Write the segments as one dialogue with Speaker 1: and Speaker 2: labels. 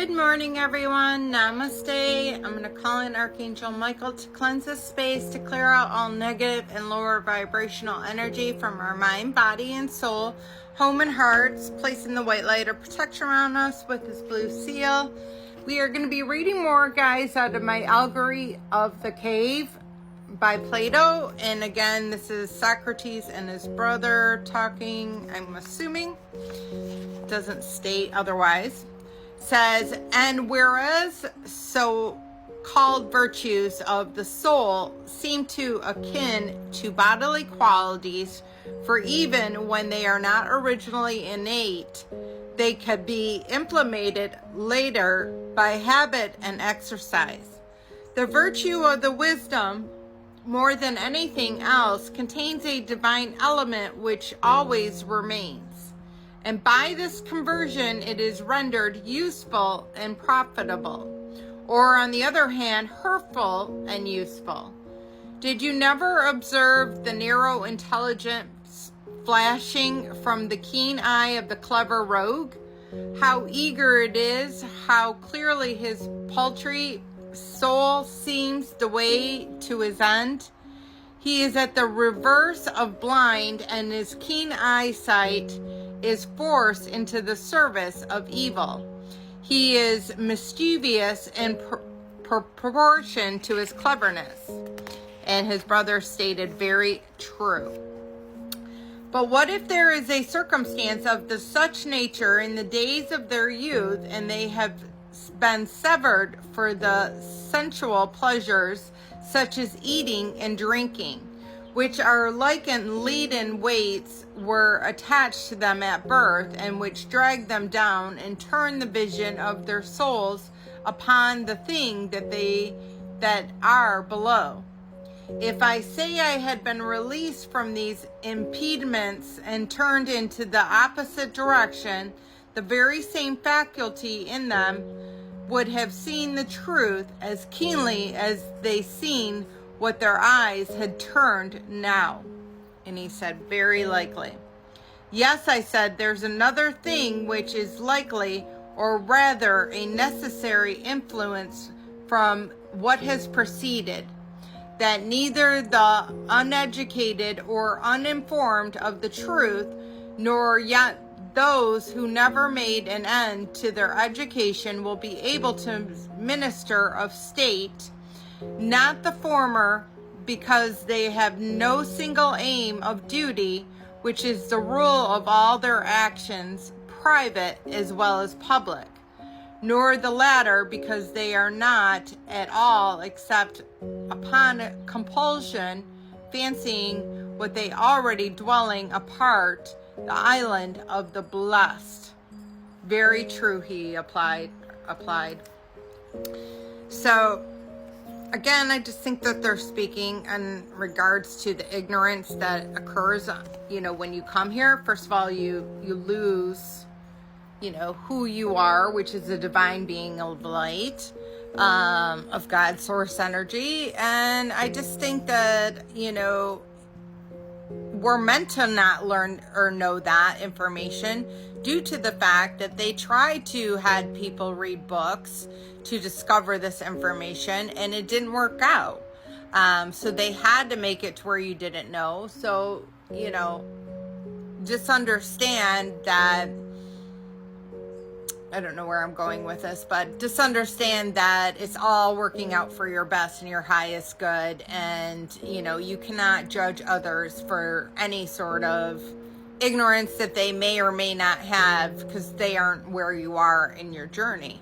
Speaker 1: Good morning, everyone. Namaste. I'm going to call in Archangel Michael to cleanse this space, to clear out all negative and lower vibrational energy from our mind, body, and soul, home and hearts, placing the white light of protection around us with his blue seal. We are going to be reading more, guys, out of my Allegory of the Cave by Plato. And again, this is Socrates and his brother talking, I'm assuming. Doesn't state otherwise. Says, and whereas so-called virtues of the soul seem to akin to bodily qualities, for even when they are not originally innate, they could be implemented later by habit and exercise. The virtue of the wisdom, more than anything else, contains a divine element which always remains. And by this conversion, it is rendered useful and profitable, or on the other hand, hurtful and useful. Did you never observe the narrow intelligence flashing from the keen eye of the clever rogue? How eager it is, how clearly his paltry soul seems the way to his end. He is at the reverse of blind, and his keen eyesight is forced into the service of evil. He is mischievous in proportion to his cleverness. And his brother stated, very true. But what if there is a circumstance of such nature in the days of their youth, and they have been severed for the sensual pleasures, such as eating and drinking, which are like leaden weights were attached to them at birth, and which drag them down and turn the vision of their souls upon the thing that are below. If I say I had been released from these impediments and turned into the opposite direction, the very same faculty in them would have seen the truth as keenly as they seen what their eyes had turned now. And he said, very likely. Yes, I said, there's another thing which is likely, or rather a necessary influence from what has preceded, that neither the uneducated or uninformed of the truth, nor yet those who never made an end to their education will be able to minister of state, not the former, because they have no single aim of duty, which is the rule of all their actions, private as well as public, nor the latter, because they are not at all, except upon compulsion, fancying what they already dwelling apart, the island of the blessed. Very true, he applied. So, again, I just think that they're speaking in regards to the ignorance that occurs, when you come here. First of all, you lose, who you are, which is a divine being of light, of God's source energy. And I just think that, we're meant to not learn or know that information due to the fact that they tried to had people read books to discover this information, and it didn't work out. So they had to make it to where you didn't know. So, just understand that, I don't know where I'm going with this, but just understand that it's all working out for your best and your highest good. And, you cannot judge others for any sort of ignorance that they may or may not have, because they aren't where you are in your journey.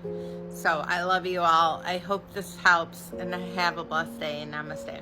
Speaker 1: So I love you all. I hope this helps, and have a blessed day, and namaste.